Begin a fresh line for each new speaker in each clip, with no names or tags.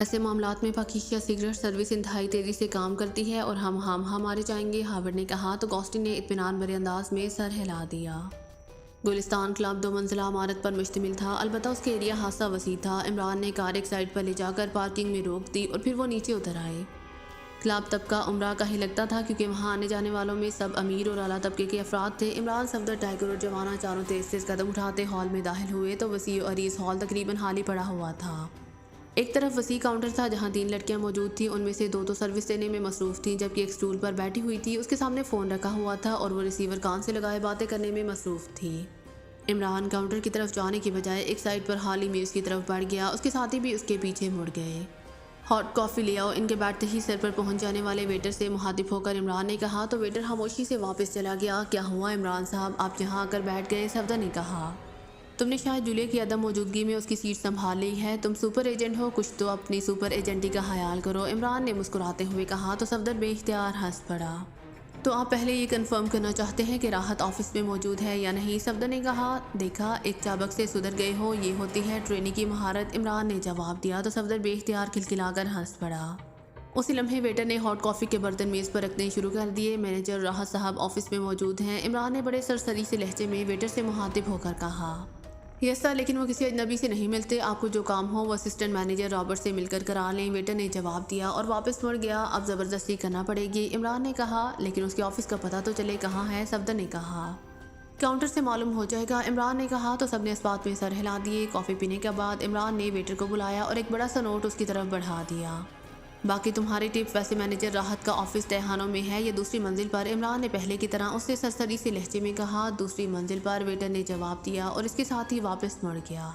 ऐसे मामलात में पाकिस्तान सीक्रेट सर्विस इंतहाई तेज़ी से काम करती है और हम हमारे चाहेंगे, हार्वर्ड ने कहा तो गॉस्टिन ने इत्मीनान भरे अंदाज में सर हिला दिया। गुलिस्तान क्लब 2 मंजिला इमारत पर मुश्तमिल था, अलबत्ता उसके एरिया हादसा वसी था। इमरान ने कार एक साइड पर ले जाकर पार्किंग में रोक दी और फिर वो नीचे उतर आए। क्लब तबका उम्रा का ही लगता था क्योंकि वहाँ आने जाने वालों में सब अमीर और आला तबके के अफराद थे। इमरान, सफदर, टाइगर और जवाना चारों तेज कदम उठाते हॉल में दाखिल हुए तो वसी और अरीज हॉल तकरीबन खाली पड़ा हुआ था। एक तरफ वसी काउंटर था जहां 3 लड़कियां मौजूद थीं, उनमें से 2 तो सर्विस देने में मसरूफ़ थीं जबकि एक स्टूल पर बैठी हुई थी। उसके सामने फ़ोन रखा हुआ था और वो रिसीवर कान से लगाए बातें करने में मसरूफ़ थी। इमरान काउंटर की तरफ जाने की बजाय एक साइड पर खाली मेज़ की तरफ बढ़ गया। उसके साथी भी उसके पीछे मुड़ गए। हॉट कॉफ़ी ले आओ, इनके बैठते ही सिर पर पहुंच जाने वाले वेटर से मुखातिब होकर इमरान ने कहा तो वेटर खामोशी से वापस चला गया। क्या हुआ इमरान साहब, आप यहाँ आकर बैठ गए? सफदर ने कहा, तुमने शायद जूलिया की अदम मौजूदगी में उसकी सीट संभाल ली है। तुम सुपर एजेंट हो, कुछ तो अपनी सुपर एजेंटी का ख्याल करो, इमरान ने मुस्कुराते हुए कहा तो सफदर बेइख्तियार हंस पड़ा। तो आप पहले ये कंफर्म करना चाहते हैं कि राहत ऑफिस में मौजूद है या नहीं? सफदर ने कहा, देखा एक चाबक से सुधर गए हो, ये होती है ट्रेनिंग की महारत, इमरान ने जवाब दिया तो सफदर बेइख्तियार खिलखिलाकर हंस पड़ा। उसी लम्हे वेटर ने हॉट कॉफ़ी के बर्तन मेज़ पर रखने शुरू कर दिए। मैनेजर राहत साहब ऑफिस में मौजूद हैं, इमरान ने बड़े सरसरी से लहजे में वेटर से मुखातिब होकर कहा। यस सर, लेकिन वो किसी अजनबी से नहीं मिलते। आपको जो काम हो वो असिस्टेंट मैनेजर रॉबर्ट से मिलकर करा लें, वेटर ने जवाब दिया और वापस मुड़ गया। अब ज़बरदस्ती करना पड़ेगी, इमरान ने कहा, लेकिन उसके ऑफिस का पता तो चले कहाँ है? सफदर ने कहा, काउंटर से मालूम हो जाएगा, इमरान ने कहा तो सबने इस बात में सर हिला दिए। कॉफ़ी पीने के बाद इमरान ने वेटर को बुलाया और एक बड़ा सा नोट उसकी तरफ बढ़ा दिया। बाकी तुम्हारी टिप, वैसे मैनेजर राहत का ऑफिस तहखानों में है, ये दूसरी मंजिल पर, इमरान ने पहले की तरह उससे सरसरी से लहजे में कहा। दूसरी मंजिल पर, वेटर ने जवाब दिया और इसके साथ ही वापस मुड़ गया।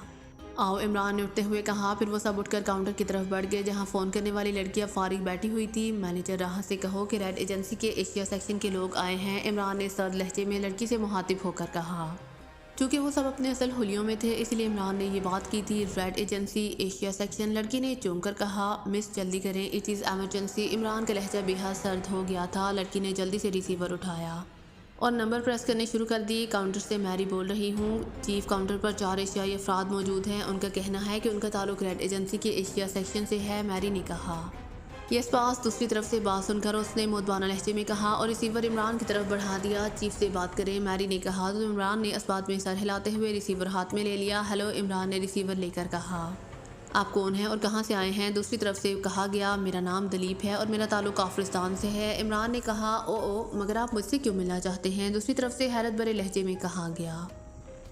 आओ, इमरान ने उठते हुए कहा। फिर वो सब उठकर काउंटर की तरफ बढ़ गए जहां फ़ोन करने वाली लड़की अब फारिग बैठी हुई थी। मैनेजर राहत से कहो कि रेड एजेंसी के एशिया सेक्शन के लोग आए हैं, इमरान ने सर्द लहजे में लड़की से मुखातिब होकर कहा। चूँकि वो सब अपने असल हुलियों में थे इसलिए इमरान ने ये बात की थी। रेड एजेंसी एशिया सेक्शन, लड़की ने चूम कर कहा। मिस जल्दी करें, इट इज़ एमरजेंसी। इमरान का लहजा बेहद सर्द हो गया था। लड़की ने जल्दी से रिसीवर उठाया और नंबर प्रेस करने शुरू कर दिए। काउंटर से मैरी बोल रही हूँ। चीफ काउंटर पर 4 एशियाई अफराद मौजूद हैं, उनका कहना है कि उनका ताल्लुक रेड एजेंसी के एशिया सेक्शन से है, मैरी ने कहा। यस पास, दूसरी तरफ से बात सुनकर उसने मोदबाना लहजे में कहा और रिसीवर इमरान की तरफ बढ़ा दिया। चीफ से बात करें, मैरी ने कहा तो इमरान ने इस बात में सर हिलाते हुए रिसीवर हाथ में ले लिया। हेलो, इमरान ने रिसीवर लेकर कहा। आप कौन हैं और कहां से आए हैं? दूसरी तरफ से कहा गया, मेरा नाम दलीप है और मेरा ताल्लुक काफिरिस्तान से है। इमरान ने कहा, ओ मगर आप मुझसे क्यों मिलना चाहते हैं? दूसरी तरफ से हैरत भरे लहजे में कहा गया,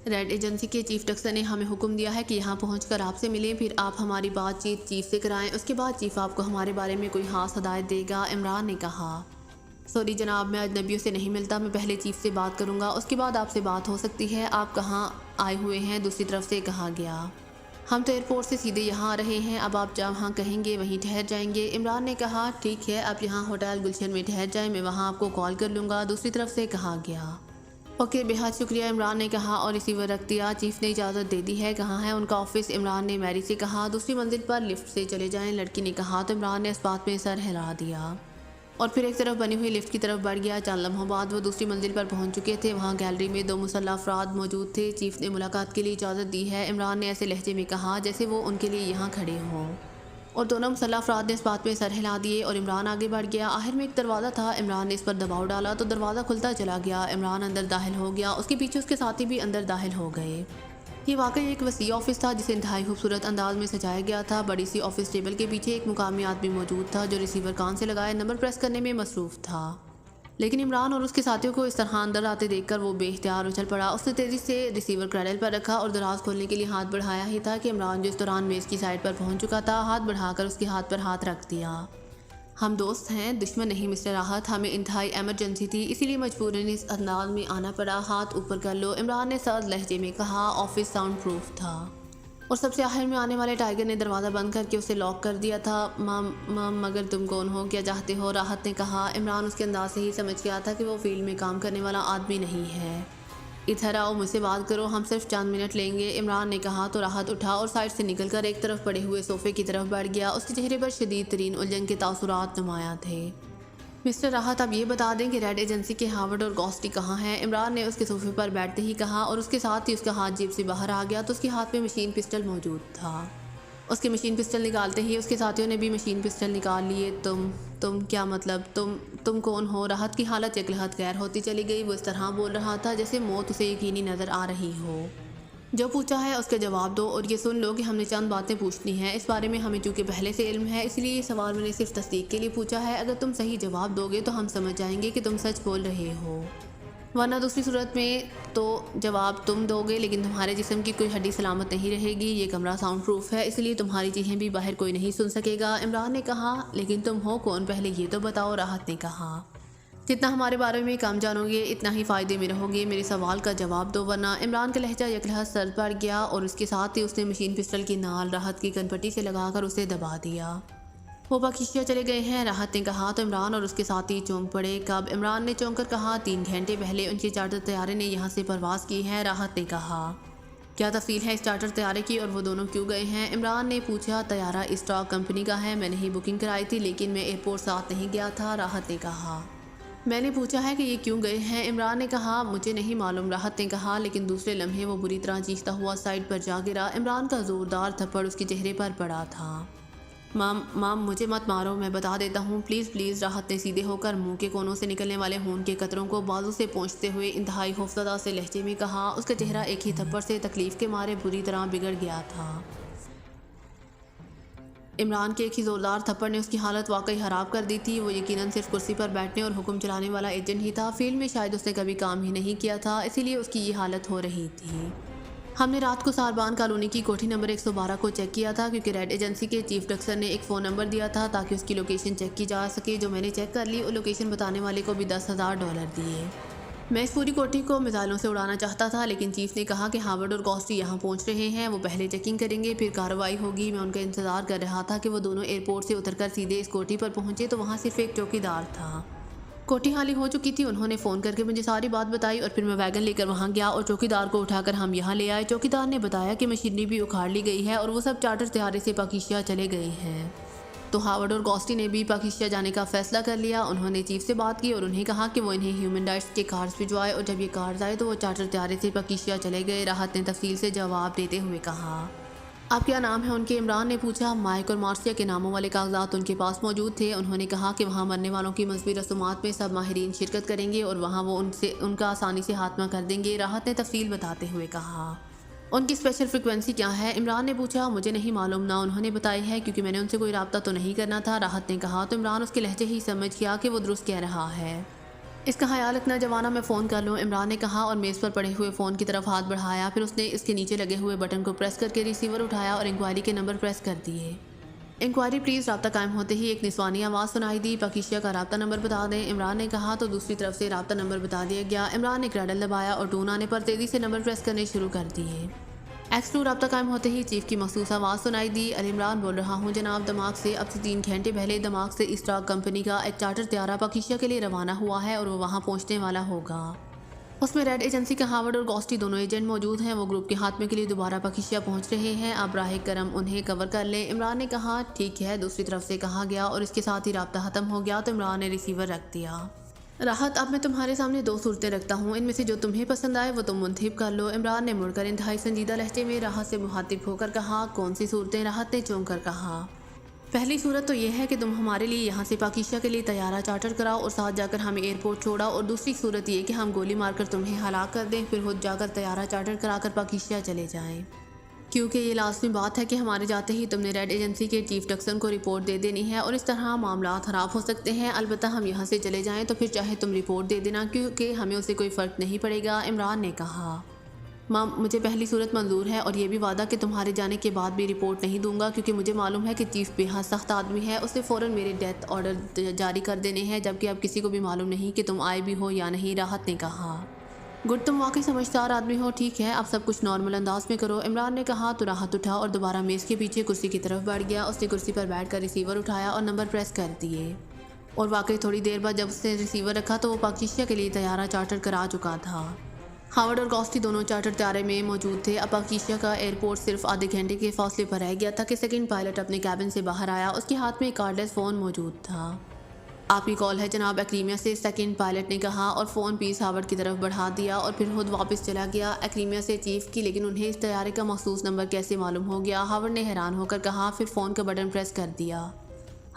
रेड एजेंसी के चीफ टक्सर ने हमें हुक्म दिया है कि यहाँ पहुँचकर आपसे मिलें, फिर आप हमारी बातचीत चीफ से कराएं, उसके बाद चीफ आपको हमारे बारे में कोई खास हदायत देगा, इमरान ने कहा। सॉरी जनाब, मैं अजनबियों से नहीं मिलता, मैं पहले चीफ से बात करूँगा, उसके बाद आपसे बात हो सकती है। आप कहाँ आए हुए हैं? दूसरी तरफ से कहा गया, हम तो एयरपोर्ट से सीधे यहाँ आ रहे हैं, अब आप जहाँ कहेंगे वहीं ठहर जाएंगे। इमरान ने कहा, ठीक है, आप यहाँ होटल गुलशन में ठहर जाएं, मैं वहाँ आपको कॉल कर लूँगा। दूसरी तरफ से कहा गया, ओके, बेहद शुक्रिया, इमरान ने कहा और रिसीवर रख दिया। चीफ ने इजाज़त दे दी है, कहाँ है उनका ऑफिस? इमरान ने मैरी से कहा, दूसरी मंजिल पर लिफ्ट से चले जाएं, लड़की ने कहा तो इमरान ने इस बात में सर हिला दिया और फिर एक तरफ बनी हुई लिफ्ट की तरफ बढ़ गया। चंद लम्हों बाद वो दूसरी मंजिल पर पहुंच चुके थे। वहां गैलरी में 2 मुसल्लह अफराद मौजूद थे। चीफ ने मुलाकात के लिए इजाज़त दी है, इमरान ने ऐसे लहजे में कहा जैसे वो उनके लिए यहाँ खड़े हों और दोनों मुसल्लह अफराद ने इस बात में सर हिला दिए और इमरान आगे बढ़ गया। आखिर में एक दरवाज़ा था, इमरान ने इस पर दबाव डाला तो दरवाज़ा खुलता चला गया। इमरान अंदर दाखिल हो गया, उसके पीछे उसके साथी भी अंदर दाखिल हो गए। ये वाकई एक वसी ऑफिस था जिसे इंतहाई खूबसूरत अंदाज में सजाया गया था। बड़ी सी ऑफिस टेबल के पीछे एक मुकामी आदमी मौजूद था जो रिसीवर कान से लगाए नंबर प्रेस करने में मसरूफ़ था, लेकिन इमरान और उसके साथियों को इस तरह अंदर आते देखकर वो बेख्तियार उछल पड़ा। उसने तेज़ी से रिसीवर क्रैडल पर रखा और दराज खोलने के लिए हाथ बढ़ाया ही था कि इमरान, जो इस दौरान मेज़ की साइड पर पहुंच चुका था, हाथ बढ़ाकर उसके हाथ पर हाथ रख दिया। हम दोस्त हैं, दुश्मन नहीं मिस्टर राहत, हमें इंतहाई एमरजेंसी थी इसीलिए मजबूरन इस अंदाज में आना पड़ा, हाथ ऊपर कर लो, इमरान ने सर्द लहजे में कहा। ऑफिस साउंड प्रूफ था और सबसे आखिर में आने वाले टाइगर ने दरवाज़ा बंद करके उसे लॉक कर दिया था। माम मगर तुम कौन हो, क्या चाहते हो? राहत ने कहा। इमरान उसके अंदाज से ही समझ गया था कि वो फील्ड में काम करने वाला आदमी नहीं है। इधर आओ, मुझसे बात करो, हम सिर्फ चंद मिनट लेंगे, इमरान ने कहा तो राहत उठा और साइड से निकलकर एक तरफ पड़े हुए सोफे की तरफ बढ़ गया। उसके चेहरे पर शदीद तरीन उलझन के तासुरात नुमाया थे। मिस्टर राहत, अब ये बता दें कि रेड एजेंसी के हार्वर्ड और गॉस्टी कहाँ हैं? इमरान ने उसके सोफे पर बैठते ही कहा और उसके साथ ही उसका हाथ जेब से बाहर आ गया तो उसके हाथ में मशीन पिस्टल मौजूद था। उसके मशीन पिस्टल निकालते ही उसके साथियों ने भी मशीन पिस्टल निकाल लिए। तुम क्या मतलब, तुम कौन हो? राहत की हालत यकलहत गैर होती चली गई। वो इस तरह बोल रहा था जैसे मौत उसे यकीनी नज़र आ रही हो। जो पूछा है उसके जवाब दो और ये सुन लो कि हमने चंद बातें पूछनी हैं। इस बारे में हमें चूँकि पहले से इल्म है, इसलिए ये सवाल मैंने सिर्फ तस्दीक के लिए पूछा है। अगर तुम सही जवाब दोगे तो हम समझ जाएंगे कि तुम सच बोल रहे हो, वरना दूसरी सूरत में तो जवाब तुम दोगे लेकिन तुम्हारे जिस्म की कोई हड्डी सलामत नहीं रहेगी। ये कमरा साउंड प्रूफ है, इसलिए तुम्हारी चीज़ें भी बाहर कोई नहीं सुन सकेगा। इमरान ने कहा, लेकिन तुम हो कौन, पहले ये तो बताओ। राहत ने कहा, जितना हमारे बारे में कम जानोगे इतना ही फ़ायदे में रहोगे। मेरे सवाल का जवाब दो वरना। इमरान का लहजा यकलहत सर पड़ गया और उसके साथ ही उसने मशीन पिस्टल की नाल राहत की कनपट्टी से लगाकर उसे दबा दिया। वो पाकिस्तान चले गए हैं, राहत ने कहा तो इमरान और उसके साथी चौंक पड़े। कब? इमरान ने चौंक कर कहा, 3 घंटे पहले उनके चार्टर तैयारे ने यहाँ से परवाज़ की है। राहत ने कहा, क्या तफसील है इस चार्टर तैयारे की और वो दोनों क्यों गए हैं? इमरान ने पूछा, तैयारा स्टॉक कंपनी का है, मैंने ही बुकिंग कराई थी लेकिन मैं एयरपोर्ट साथ नहीं गया था। राहत ने कहा, मैंने पूछा है कि ये क्यों गए हैं? इमरान ने कहा, मुझे नहीं मालूम। राहत ने कहा, लेकिन दूसरे लम्हे वो बुरी तरह चीखता हुआ साइड पर जा गिरा। इमरान का ज़ोरदार थप्पड़ उसके चेहरे पर पड़ा था। माम मुझे मत मारो, मैं बता देता हूँ, प्लीज़ प्लीज़। राहत ने सीधे होकर मुंह के कोनों से निकलने वाले खून के कतरों को बाजू से पोंछते हुए इंतहाई खौफजदा से लहजे में कहा। उसका चेहरा एक ही थप्पड़ से तकलीफ़ के मारे बुरी तरह बिगड़ गया था। इमरान के एक ही ज़ोरदार थप्पड़ ने उसकी हालत वाकई ख़राब कर दी थी। वो यकीनन सिर्फ कुर्सी पर बैठने और हुक्म चलाने वाला एजेंट ही था। फील्ड में शायद उसने कभी काम ही नहीं किया था, इसीलिए उसकी ये हालत हो रही थी। हमने रात को सारबान कॉलोनी की कोठी नंबर 112 को चेक किया था क्योंकि रेड एजेंसी के चीफ डक्सर ने एक फ़ोन नंबर दिया था ताकि उसकी लोकेशन चेक की जा सके, जो मैंने चेक कर ली और लोकेशन बताने वाले को भी $10,000 दिए। मैं इस पूरी कोठी को मिसाइलों से उड़ाना चाहता था लेकिन चीफ ने कहा कि हार्वर्ड और गॉस्टी यहाँ पहुँच रहे हैं, वो पहले चेकिंग करेंगे फिर कार्रवाई होगी। मैं उनका इंतज़ार कर रहा था कि वो दोनों एयरपोर्ट से उतरकर सीधे इस कोठी पर पहुँचे तो वहाँ सिर्फ एक चौकीदार था। कोठी खाली हो चुकी थी। उन्होंने फ़ोन करके मुझे सारी बात बताई और फिर मैं वैगन लेकर वहाँ गया और चौकीदार को उठाकर हम यहाँ ले आए। चौकीदार ने बताया कि मशीनरी भी उखाड़ ली गई है और वो सब चार्टर तैयारे से पाकिस्तान चले गए हैं। तो हार्वर्ड और गॉस्टी ने भी पाकिस्तान जाने का फैसला कर लिया। उन्होंने चीफ से बात की और उन्हें कहा कि वो इन्हें ह्यूमन राइट्स के कार्ड्स भिजवाए और जब ये कार्ड्स आए तो वो चार्टर तैयारे से पाकिस्तान चले गए। राहत ने तफसील से जवाब देते हुए कहा, आप क्या नाम है उनके? इमरान ने पूछा। माइक और मार्सिया के नामों वाले कागजात उनके पास मौजूद थे। उन्होंने कहा कि वहाँ मरने वालों की मजहबी रसूमात में सब माहिरीन शिरकत करेंगे और वहाँ वो उनका आसानी से खात्मा कर देंगे। राहत ने तफसील बताते हुए कहा, उनकी स्पेशल फ्रिक्वेंसी क्या है? इमरान ने पूछा। मुझे नहीं मालूम, ना उन्होंने बताई है क्योंकि मैंने उनसे कोई रब्ता तो नहीं करना था। राहत ने कहा तो इमरान उसके लहजे ही समझ गया कि वो दुरुस्त कह रहा है। इसका ख्याल रखना जवाना, मैं फ़ोन कर लूँ? इमरान ने कहा और मेज़ पर पड़े हुए फ़ोन की तरफ हाथ बढ़ाया। फिर उसने इसके नीचे लगे हुए बटन को प्रेस करके रिसीवर उठाया और इंक्वायरी के नंबर प्रेस कर दिए। Enquiry please. रब्ता कायम होते ही एक निस्वानी आवाज़ सुनाई दी, पाकिस्तान का रब्ता नंबर बता दें। इमरान ने कहा तो दूसरी तरफ से रब्ता नंबर बता दिया गया। इमरान ने क्रैडल दबाया और टून आने पर तेज़ी से नंबर प्रेस करने शुरू कर दिए। X2 रब्ता कायम होते ही चीफ की मखसूस आवाज़ सुनाई दी। अल इमरान बोल रहा हूँ जनाब, दमाग से। अब से 3 घंटे पहले दमाग से स्टॉक कंपनी का एक चार्टर तैयारा पाकिस्तान के लिए रवाना हुआ है और वो वहाँ पहुँचने वाला होगा। उसमें रेड एजेंसी का हार्वर्ड और गॉस्टी दोनों एजेंट मौजूद हैं। वो ग्रुप के खात्मे के लिए दोबारा पाकिस्तान पहुँच रहे हैं। आप राह करम उन्हें कवर कर लें। इमरान ने कहा ठीक है। दूसरी तरफ से कहा गया और इसके साथ ही रब्ता ख़त्म हो गया तो इमरान ने रिसीवर रख दिया। राहत, अब मैं तुम्हारे सामने 2 सूरतें रखता हूँ, इनमें से जो तुम्हें पसंद आए वो तुम मुंतखब कर लो। इमरान ने मुड़कर इंतहाई संजीदा लहजे में राहत से मुखातिब होकर कहा, कौन सी सूरतें? राहत ने चौंक कर कहा, पहली सूरत तो यह है कि तुम हमारे लिए यहाँ से पाकिस्तान के लिए तैयारा चार्टर कराओ और साथ जाकर हमें एयरपोर्ट छोड़ाओ, और दूसरी सूरत ये कि हम गोली मारकर तुम्हें हलाक कर दें फिर खुद जाकर तैयारा चार्टर कराकर पाकिस्तान चले जाएँ। क्योंकि ये लाजमी बात है कि हमारे जाते ही तुमने रेड एजेंसी के चीफ डक्सन को रिपोर्ट दे देनी है और इस तरह मामला ख़राब हो सकते हैं। अलबत्ता हम यहाँ से चले जाएं तो फिर चाहे तुम रिपोर्ट दे देना क्योंकि हमें उससे कोई फ़र्क नहीं पड़ेगा। इमरान ने कहा, माम मुझे पहली सूरत मंजूर है और ये भी वादा कि तुम्हारे जाने के बाद भी रिपोर्ट नहीं दूंगा क्योंकि मुझे मालूम है कि चीफ बेहद सख्त आदमी है। उसे फ़ौरन मेरे डेथ ऑर्डर जारी कर देने हैं, जबकि अब किसी को भी मालूम नहीं कि तुम आए भी हो या नहीं। राहत ने कहा, गुड, तुम वाकई समझदार आदमी हो। ठीक है, अब सब कुछ नॉर्मल अंदाज में करो। इमरान ने कहा तो राहत उठा और दोबारा मेज़ के पीछे कुर्सी की तरफ बढ़ गया। उसने कुर्सी पर बैठकर रिसीवर उठाया और नंबर प्रेस कर दिए और वाकई थोड़ी देर बाद जब उसने रिसीवर रखा तो वो पाकिस्तान के लिए तैयारा चार्टर करा चुका था। हार्वर्ड और गॉस्टी दोनों चार्टर तैयारे में मौजूद थे। अब पाकिस्तान का एयरपोर्ट सिर्फ आधे घंटे के फासले पर रह गया था कि सेकंड पायलट अपने कैबिन से बाहर आया। उसके हाथ में एक कार्डलेस फ़ोन मौजूद था। आपकी कॉल है जनाब एक्रीमिया से, सेकंड पायलट ने कहा और फ़ोन पीस हावर्ड की तरफ बढ़ा दिया और फिर खुद वापस चला गया। एक्रीमिया से चीफ की, लेकिन उन्हें इस तैयारे का मखसूस नंबर कैसे मालूम हो गया? हावर्ड ने हैरान होकर कहा, फिर फ़ोन का बटन प्रेस कर दिया।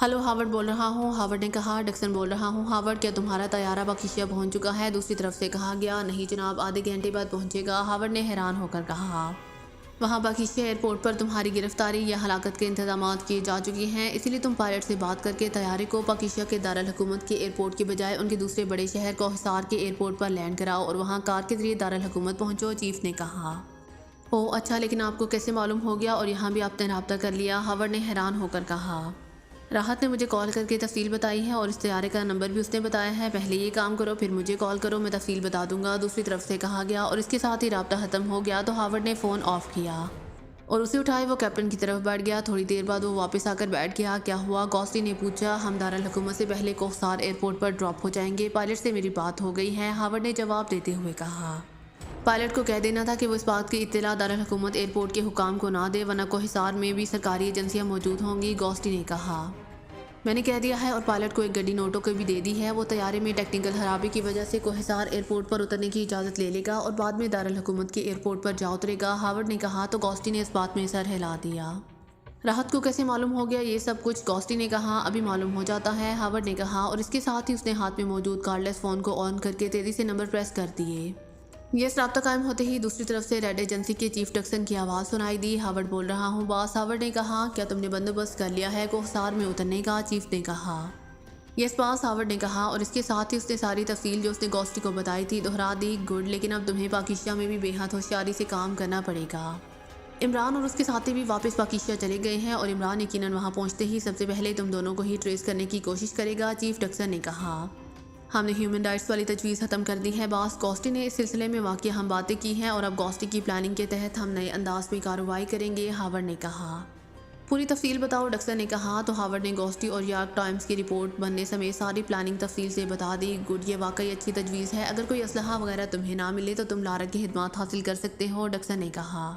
हेलो, हावर्ड बोल रहा हूँ। हावर्ड ने कहा, डक्सन बोल रहा हूँ। हावर्ड, क्या तुम्हारा तैयारा बाकिशिया पहुँच चुका है? दूसरी तरफ से कहा गया, नहीं जनाब, आधे घंटे बाद पहुँचेगा। हावर्ड ने हैरान होकर कहा, वहाँ बाकिशिया एयरपोर्ट पर तुम्हारी गिरफ्तारी या हलाकत के इंतजाम किए जा चुके हैं, इसीलिए तुम पायलट से बात करके तैयारे को बाकिशिया के दारुल हुकूमत के एयरपोर्ट के बजाय उनके दूसरे बड़े शहर को हिसार के एयरपोर्ट पर लैंड कराओ और वहाँ कार के जरिए दारुल हुकूमत पहुँचो, चीफ ने कहा। ओह अच्छा, लेकिन आपको कैसे मालूम हो गया और यहाँ भी आपने रब्ता कर लिया? हावर्ड ने हैरान होकर कहा। राहत ने मुझे कॉल करके तफसील बताई है और इस तैयारे का नंबर भी उसने बताया है। पहले ये काम करो, फिर मुझे कॉल करो, मैं तफसील बता दूंगा, दूसरी तरफ से कहा गया और इसके साथ ही रब्ता ख़त्म हो गया। तो हावर्ड ने फ़ोन ऑफ किया और उसे उठाए वो कैप्टन की तरफ बैठ गया। थोड़ी देर बाद वो वापस आकर बैठ गया। क्या हुआ? गॉस्टी ने पूछा। हम दारुल हुकूमत से पहले कोहसार एयरपोर्ट पर ड्रॉप हो जाएंगे, पायलट से मेरी बात हो गई है, हावर्ड ने जवाब देते हुए कहा। पायलट को कह देना था कि वो इस बात की इत्तला दारुल हुकूमत एयरपोर्ट के हुकाम को ना दे, वरना को हिसार में भी सरकारी एजेंसियां मौजूद होंगी, गॉस्टी ने कहा। मैंने कह दिया है और पायलट को एक गड्डी नोटो को भी दे दी है। वो तैयारे में टेक्निकल खराबी की वजह से कोहिसार एयरपोर्ट पर उतरने की इजाज़त ले लेगा और बाद में दारुल हुकूमत के एयरपोर्ट पर जा उतरेगा, हावर्ड ने कहा। तो गॉस्टी ने इस बात में सर हिला दिया। राहत को कैसे मालूम हो गया ये सब कुछ? गॉस्टी ने कहा, अभी मालूम हो जाता है, हावर्ड ने कहा और इसके साथ ही उसने हाथ में मौजूद कार्डलेस फ़ोन को ऑन करके तेज़ी से नंबर प्रेस कर दिए। ये रब्ता कायम होते ही दूसरी तरफ से रेड एजेंसी के चीफ डक्सन की आवाज़ सुनाई दी। हावर्ड बोल रहा हूँ बॉस। हावर्ड ने कहा, क्या तुमने बंदोबस्त कर लिया है कोहसार में उतरने का? चीफ ने कहा। यस बॉस, हावर्ड ने कहा और इसके साथ ही उसने सारी तफसील जो उसने गॉस्टी को बताई थी दोहरा दी। गुड, लेकिन अब तुम्हें पाकिस्तान में भी बेहद होशियारी से काम करना पड़ेगा। इमरान और उसके साथी भी वापस पाकिस्तान चले गए हैं और इमरान यकीनन वहाँ पहुँचते ही सबसे पहले तुम दोनों को ही ट्रेस करने की कोशिश करेगा, चीफ डक्सन ने कहा। हमने ह्यूमन राइट्स वाली तजवीज़ ख़त्म कर दी है बॉस। गॉस्टी ने इस सिलसिले में वाकई हम बातें की हैं और अब गॉस्टी की प्लानिंग के तहत हम नए अंदाज में कार्रवाई करेंगे, हावर्ड ने कहा। पूरी तफसील बताओ, डक्सन ने कहा। तो हावर्ड ने गॉस्टी और यॉर्क टाइम्स की रिपोर्ट बनने समेत सारी प्लानिंग तफसील से बता दी। गुड, ये वाकई अच्छी तजवीज़ है। अगर कोई असलहा वगैरह तुम्हें ना मिले तो तुम लारा की खिदमत हासिल कर सकते हो, डक्सन ने कहा।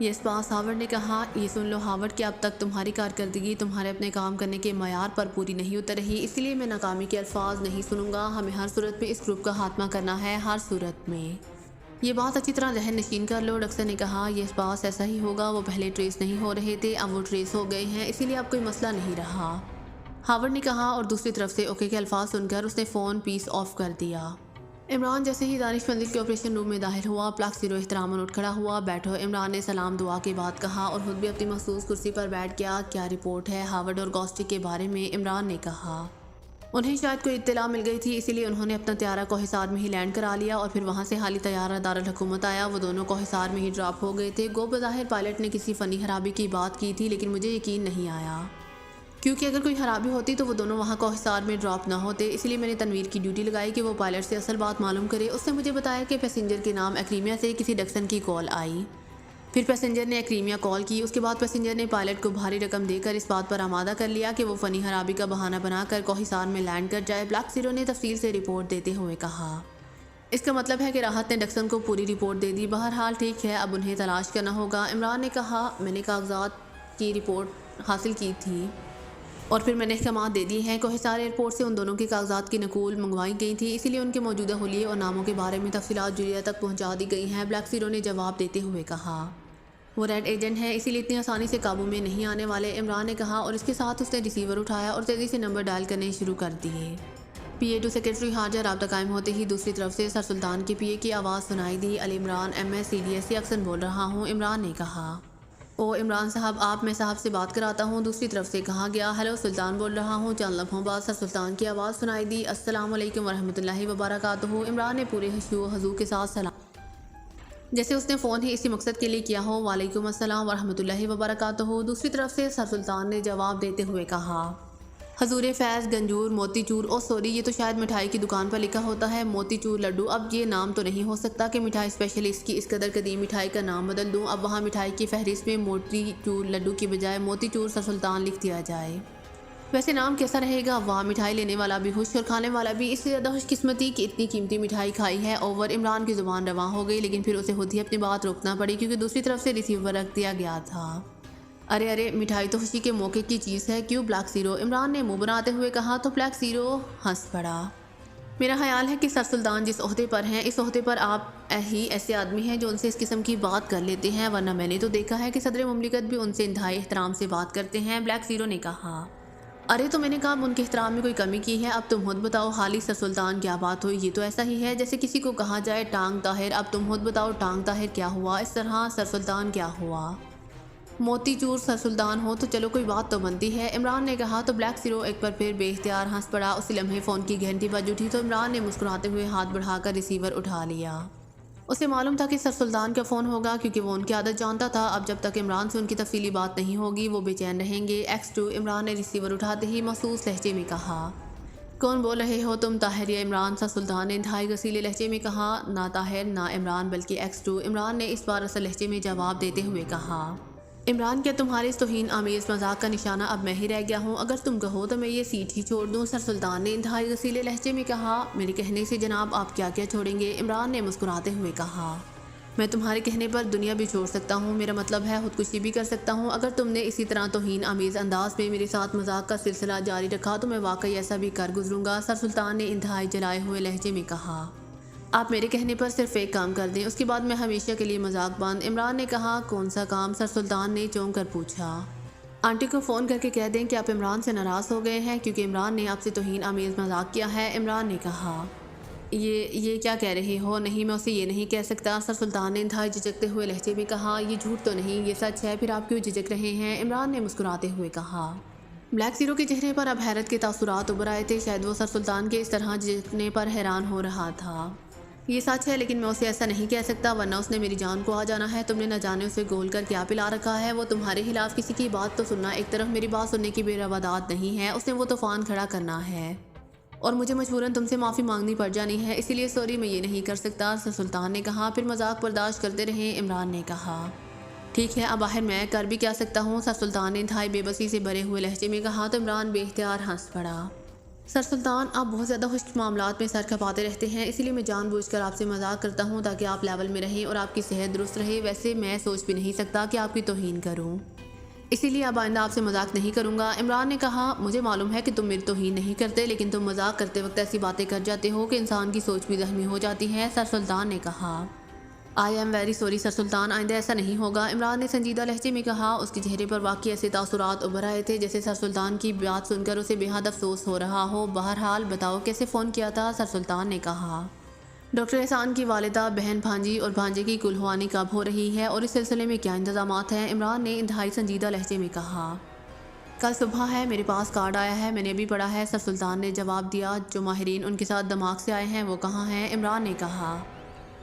यस बॉस, हावर्ड ने कहा। ये सुन लो हावर्ड कि अब तक तुम्हारी कारकर्दगी तुम्हारे अपने काम करने के मयार पर पूरी नहीं उतर रही, इसलिए मैं नाकामी के अल्फाज नहीं सुनूंगा। हमें हर सूरत में इस ग्रुप का खात्मा करना है, हर सूरत में। ये बात अच्छी तरह जहन नशीन कर लो, डक्सन ने कहा। यस बॉस, ऐसा ही होगा। वो पहले ट्रेस नहीं हो रहे थे, अब वो ट्रेस हो गए हैं, इसीलिए अब कोई मसला नहीं रहा, हावर्ड ने कहा और दूसरी तरफ से ओके के अल्फाज सुनकर उसने फ़ोन पीस ऑफ कर दिया। इमरान जैसे ही दानिश मंजिल के ऑपरेशन रूम में दाखिल हुआ, प्लग ज़ीरो एहतरामन उठ खड़ा हुआ। बैठो, इमरान ने सलाम दुआ के बाद कहा और खुद भी अपनी मखसूस कुर्सी पर बैठ गया। क्या रिपोर्ट है? हावर्ड और गॉस्टी के बारे में, इमरान ने कहा। उन्हें शायद कोई इत्तला मिल गई थी, इसीलिए उन्होंने अपना तैयारा को हिसार में ही लैंड करा लिया और फिर वहाँ से हाली तैयारा दारुल हुकूमत आया। वो दोनों को हिसार में ही ड्रॉप हो गए थे। गो बज़ाहिर पायलट ने किसी फ़नी खराबी की बात की थी, लेकिन मुझे यकीन नहीं आया, क्योंकि अगर कोई खराबी होती तो वो दोनों वहाँ को हिसार में ड्रॉप ना होते। इसलिए मैंने तनवीर की ड्यूटी लगाई कि वो पायलट से असल बात मालूम करे। उसने मुझे बताया कि पैसेंजर के नाम एक्रीमिया से किसी डक्सन की कॉल आई। फिर पैसेंजर ने एक्रीमिया कॉल की। उसके बाद पैसेंजर ने पायलट को भारी रकम देकर इस बात पर आमादा कर लिया कि वो फ़नी खराबी का बहाना बनाकर कोहिसार में लैंड कर जाए। ब्लैक ज़ीरो ने तफसील से रिपोर्ट देते हुए कहा। इसका मतलब है कि राहत ने डक्सन को पूरी रिपोर्ट दे दी। बहरहाल ठीक है, अब उन्हें तलाश करना होगा, इमरान ने कहा। मैंने कागजात की रिपोर्ट हासिल की थी और फिर मैंने अहकाम दे दिए हैं। कोहिसार एयरपोर्ट से उन दोनों के कागजात की नकूल मंगवाई गई थी, इसीलिए उनके मौजूदा हुलिये और नामों के बारे में तफसीलात जुरिया तक पहुंचा दी गई हैं, ब्लैक ज़ीरो ने जवाब देते हुए कहा। वो रेड एजेंट है, इसीलिए इतनी आसानी से काबू में नहीं आने वाले, इमरान ने कहा और इसके साथ उसने रिसीवर उठाया और तेज़ी से नंबर डायल करने शुरू कर दिए। PA2 सेक्रेटरी हाजा रब्ता कायम होते ही दूसरी तरफ से सर सुल्तान के PA की आवाज़ सुनाई दी। अली इमरान MS CDS से अक्सर बोल रहा हूँ, इमरान ने कहा। ओ इमरान साहब, आप मैं साहब से बात कराता हूँ, दूसरी तरफ से कहा गया। हेलो, सुल्तान बोल रहा हूँ। चंद लम्हों बाद सर सुल्तान की आवाज़ सुनाई दी। अस्सलाम वालेकुम वरहमतुल्लाहि वबरकातुहू। इमरान ने पूरे हुशू हजू के साथ सलाम, जैसे उसने फ़ोन ही इसी मकसद के लिए किया हो। वालेकुम अस्सलाम वरहमतुल्लाहि वबरकातुहू। दूसरी तरफ से सर सुल्तान ने जवाब देते हुए कहा। हजूर फैज़ गंजूर मोतीचूर, ओ सॉरी, ये तो शायद मिठाई की दुकान पर लिखा होता है, मोतीचूर लड्डू। अब ये नाम तो नहीं हो सकता कि मिठाई स्पेशलिस्ट की इस कदर कदीम मिठाई का नाम बदल दूं। अब वहाँ मिठाई की फहरिस्त में मोतीचूर लड्डू की बजाय मोतीचूर सर सुल्तान लिख दिया जाए। वैसे नाम कैसा रहेगा? वहाँ मिठाई लेने वाला भी खुश और खाने वाला भी। इससे ज़्यादा खुशकिस्मती कि इतनी कीमती मिठाई खाई है। ओवर, इमरान की ज़ुबान रवां हो गई, लेकिन फिर उसे खुद ही अपनी बात रोकना पड़ी क्योंकि दूसरी तरफ से रिसीवर रख दिया गया था। अरे अरे, मिठाई तो खुशी के मौके की चीज़ है, क्यों ब्लैक ज़ीरो? इमरान ने मुंह बनाते हुए कहा तो ब्लैक ज़ीरो हंस पड़ा। मेरा ख्याल है कि सर सुल्तान जिस ओहदे पर हैं, इस ओहदे पर आप ही ऐसे आदमी हैं जो उनसे इस किस्म की बात कर लेते हैं, वरना मैंने तो देखा है कि सदर मुमलिकत भी उनसे इंतहाई एहतराम से बात करते हैं, ब्लैक ज़ीरो ने कहा। अरे तो मैंने कहा उनके एहतराम में कोई कमी की है? अब तुम खुद बताओ हाली सर सुल्तान, क्या बात हुई? ये तो ऐसा ही है जैसे किसी को कहा जाए टांग ताहिर। अब तुम खुद बताओ टांग ताहिर क्या हुआ? इस तरह सर सुल्तान क्या हुआ? मोतीचूर सर सुल्तान हो तो चलो कोई बात तो बनती है, इमरान ने कहा तो ब्लैक ज़ीरो एक बार फिर बेख्तियार हंस पड़ा। उसी लम्हे फ़ोन की घंटी बज उठी तो इमरान ने मुस्कुराते हुए हाथ बढ़ाकर रिसीवर उठा लिया। उसे मालूम था कि सर सुल्तान का फ़ोन होगा, क्योंकि वो उनकी आदत जानता था। अब जब तक इमरान से उनकी तफसीली बात नहीं होगी वो बेचैन रहेंगे। X2 इमरान ने रिसीवर उठाते ही महसूस लहजे में कहा, कौन बोल रहे हो तुम, ताहिर या इमरान? सर सुल्तान ने इंतहाई गसीले लहजे में कहा। ना ताहिर ना इमरान बल्कि X2, इमरान ने इस बार असल लहजे में जवाब देते हुए कहा। इमरान, क्या तुम्हारे इस तौहीन आमेज़ मजाक का निशाना अब मैं ही रह गया हूँ? अगर तुम कहो तो मैं ये सीट ही छोड़ दूँ, सर सुल्तान ने इंतहाई गसीले लहजे में कहा। मेरे कहने से जनाब आप क्या क्या छोड़ेंगे? इमरान ने मुस्कुराते हुए कहा। मैं तुम्हारे कहने पर दुनिया भी छोड़ सकता हूँ, मेरा मतलब है खुदकुशी भी कर सकता हूँ। अगर तुमने इसी तरह तौहीन आमेज़ अंदाज में मेरे साथ मजाक का सिलसिला जारी रखा तो मैं वाकई ऐसा भी कर गुजरूंगा, सर सुल्तान ने इंतहाई जलाए हुए लहजे में कहा। आप मेरे कहने पर सिर्फ एक काम कर दें, उसके बाद मैं हमेशा के लिए मजाक बंद, इमरान ने कहा। कौन सा काम? सर सुल्तान ने चौंक कर पूछा। आंटी को फ़ोन करके कह दें कि आप इमरान से नाराज़ हो गए हैं क्योंकि इमरान ने आपसे तौहीन आमेज़ मजाक किया है, इमरान ने कहा। ये क्या कह रहे हो? नहीं, मैं उसे ये नहीं कह सकता, सर सुल्तान ने इंतहाई झिझकते हुए लहजे में कहा। ये झूठ तो नहीं, ये सच है, फिर आप क्यों झिझक रहे हैं? इमरान ने मुस्कुराते हुए कहा। ब्लैक ज़ीरो के चेहरे पर अब हैरत के तासुरात उभर आए थे। शायद वो सर सुल्तान के इस तरह झिझकने पर हैरान हो रहा था। ये सच है, लेकिन मैं उसे ऐसा नहीं कह सकता, वरना उसने मेरी जान को आ जाना है। तुमने न जाने उसे गोल कर क्या पिला रखा है। वो तुम्हारे खिलाफ किसी की बात तो सुनना एक तरफ, मेरी बात सुनने की बेरवादात नहीं है। उसने वो तूफान खड़ा करना है और मुझे मजबूरन तुमसे माफ़ी मांगनी पड़ जानी है, इसीलिए सॉरी, मैं ये नहीं कर सकता, सर सुल्तान ने कहा। फिर मजाक बर्दाश्त करते रहे, इमरान ने कहा। ठीक है, अब आखिर मैं कर भी क्या सकता हूँ, सर सुल्तान ने इंतहाई बेबसी से भरे हुए लहजे में कहा तो इमरान बेख्तियार हंस पड़ा। सर सुल्तान, आप बहुत ज़्यादा खुश्क मामलात में सर खपाते रहते हैं, इसीलिए मैं जानबूझकर आपसे मजाक करता हूँ ताकि आप लेवल में रहें और आपकी सेहत दुरुस्त रहे। वैसे मैं सोच भी नहीं सकता कि आपकी तौहीन करूँ, इसीलिए अब आइंदा आपसे मजाक नहीं करूँगा, इमरान ने कहा। मुझे मालूम है कि तुम मेरी तौहीन नहीं करते, लेकिन तुम मजाक करते वक्त ऐसी बातें कर जाते हो कि इंसान की सोच भी जख्मी हो जाती है, सर सुल्तान ने कहा। I am very sorry sir Sultan, आइंदा ऐसा नहीं होगा, इमरान ने संजीदा लहजे में कहा। उसके चेहरे पर वाकई ऐसे तासुरात उभर आए थे जैसे सर सुल्तान की बात सुनकर उसे बेहद अफसोस हो रहा हो। बहरहाल बताओ कैसे फ़ोन किया था, सर सुल्तान ने कहा। डॉक्टर एहसान की वालिदा, बहन, भांजी और भांजे की कुलहवानी कब हो रही है और इस सिलसिले में क्या इंतजामात हैं, इमरान ने इंतहाई संजीदा लहजे में कहा। कल सुबह है, मेरे पास कार्ड आया है, मैंने अभी पढ़ा है, सर सुल्तान ने जवाब दिया। जो माहिरीन उनके साथ दमाग से आए हैं वो कहाँ हैं, इमरान ने कहा।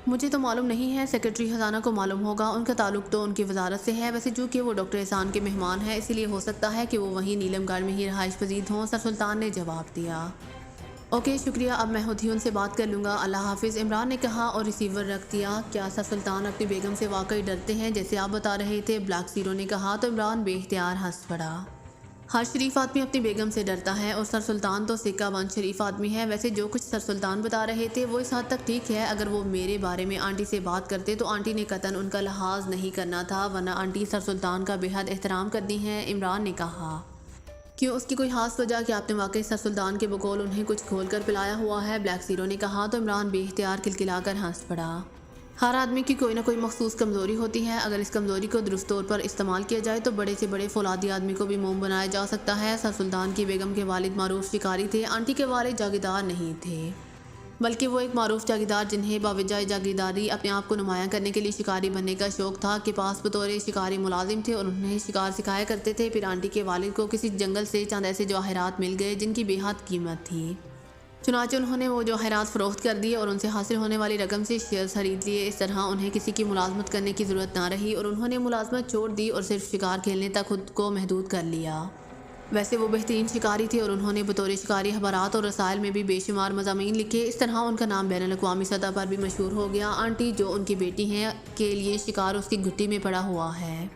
मुझे तो मालूम नहीं है, सेक्रेटरी ख़जाना को मालूम होगा, उनका ताल्लुक तो उनकी वजारत से है। वैसे चूँकि वो डॉक्टर एहसान के मेहमान हैं, इसीलिए हो सकता है कि वो वहीं नीलमगढ़ में ही रहाइश पजीद हों, सर सुल्तान ने जवाब दिया। ओके शुक्रिया, अब मैं खुद ही उनसे बात कर लूँगा, अल्लाह हाफिज़, इमरान ने कहा और रिसीवर रख दिया। क्या सर सुल्तान अपनी बेगम से वाकई डरते हैं जैसे आप बता रहे थे, ब्लैक ज़ीरो ने कहा तो इमरान बेख्तियार हंस पड़ा। हर शरीफ आदमी अपनी बेगम से डरता है और सर सुल्तान तो सिक्का बंद शरीफ आदमी है। वैसे जो कुछ सर सुल्तान बता रहे थे वो इस हद तक ठीक है। अगर वो मेरे बारे में आंटी से बात करते तो आंटी ने कतन उनका लिहाज नहीं करना था, वरना आंटी सर सुल्तान का बेहद एहतराम करती हैं, इमरान ने कहा। क्यों, उसकी कोई खास वजह कि आपने वाकई सर सुल्तान के बकौल उन्हें कुछ खोल कर पिलाया हुआ है, ब्लैक ज़ीरो ने कहा तो इमरान बेख्तियार खिलखिलाकर हंस पड़ा। हर आदमी की कोई ना कोई मखसूस कमज़ोरी होती है, अगर इस कमज़ोरी को दुरुस्त तौर पर इस्तेमाल किया जाए तो बड़े से बड़े फौलादी आदमी को भी मोम बनाया जा सकता है। सर सुल्तान की बेगम के वालिद मारूफ शिकारी थे, आंटी के वालिद जागीरदार नहीं थे, बल्कि वो एक मारूफ जागीरदार जिन्हें बावजह जागीरदारी अपने आप को नुमायाँ करने के लिए शिकारी बनने का शौक़ था, के पास बतौर शिकारी मुलाजिम थे और उन्हें शिकार सिखाया करते थे। फिर आंटी के वालिद को किसी जंगल से चंद ऐसे जवाहरात मिल गए जिनकी बेहद कीमत थी, चुनाचे उन्होंने वो जवाहरात फ़रोख्त कर दिए और उनसे हासिल होने वाली रकम से शेयर्स खरीद लिए। इस तरह उन्हें किसी की मुलाजमत करने की ज़रूरत ना रही और उन्होंने मुलाजमत छोड़ दी और सिर्फ शिकार खेलने तक खुद को महदूद कर लिया। वैसे वो बेहतरीन शिकारी थे और उन्होंने बतौर शिकारी खबरात और रसायल में भी बेशुमार मज़ामीन लिखे। इस तरह उनका नाम बैनुल-अक़वामी सतह पर भी मशहूर हो गया। आंटी जो उनकी बेटी हैं के लिए शिकार उसकी घुट्टी में पड़ा हुआ है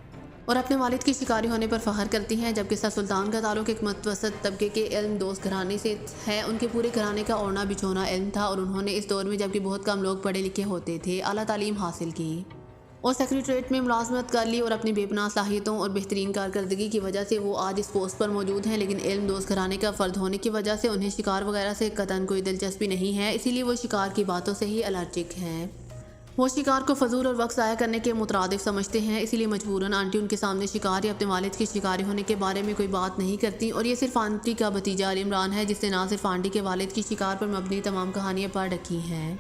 और अपने वालिद की शिकारी होने पर फ़ख्र करती हैं, जबकि सर सुल्तान का ताल्लुक एक मुतवस्सित तबके के इल्म दोस्त घराने से है। उनके पूरे घराने का ओढ़ना बिछोना इल्म था और उन्होंने इस दौर में, जबकि बहुत कम लोग पढ़े लिखे होते थे, आला तालीम हासिल की और सेक्रेटरीट में मुलाजमत कर ली और अपनी बेपनाह सलाहियतों और बेहतरीन कारकर्दगी की वजह से वो आज इस पोस्ट पर मौजूद हैं। लेकिन इल्म दोस्त घराने का फ़र्द होने की वजह से उन्हें शिकार वगैरह से कतन कोई दिलचस्पी नहीं है, इसीलिए वो शिकार की बातों से ही एलर्जिक हैं। वो शिकार को फजूल और वक्त ज़ाया करने के मुतरादिफ समझते हैं, इसीलिए मजबूरन आंटी उनके सामने शिकार या अपने वालिद की शिकारी होने के बारे में कोई बात नहीं करती। और ये सिर्फ आंटी का भतीजा इमरान है जिसने ना सिर्फ आंटी के वालिद की शिकार पर मबनी तमाम कहानियाँ पढ़ रखी हैं,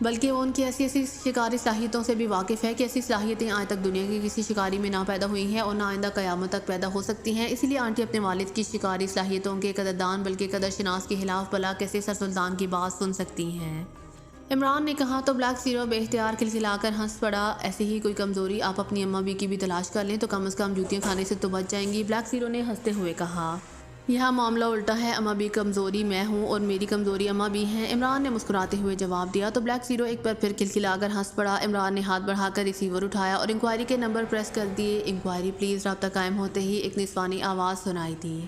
बल्कि वो उनकी ऐसी ऐसी शिकारी सलाहियतों से भी वाकिफ़ है कि ऐसी सलाहियतें आज तक दुनिया की किसी शिकारी में ना पैदा हुई हैं और ना आइंदा क़यामत तक पैदा हो सकती हैं। इसीलिए आंटी अपने वालिद की शिकारी सलाहियतों के कदरदान बल्कि कदरशनास के खिलाफ भला कैसे सर सुल्तान की बात सुन सकती हैं। इमरान ने कहा तो ब्लैक ज़ीरो बेख्तियार खिलखिलाकर हंस पड़ा। ऐसी ही कोई कमज़ोरी आप अपनी अम्मा बी की भी तलाश कर लें तो कम से कम जूतियाँ खाने से तो बच जाएंगी। ब्लैक ज़ीरो ने हंसते हुए कहा, यह मामला उल्टा है, अम्मा बी कमज़ोरी मैं हूँ और मेरी कमज़ोरी अम्मा बी हैं। इमरान ने मुस्कुराते हुए जवाब दिया तो ब्लैक ज़ीरो एक बार फिर खिलखिलाकर हंस पड़ा। इमरान ने हाथ बढ़ाकर रिसीवर उठाया और इंक्वायरी के नंबर प्रेस कर दिए। Enquiry please. रब्ता कायम होते ही एक निस्वानी आवाज़ सुनाई दी।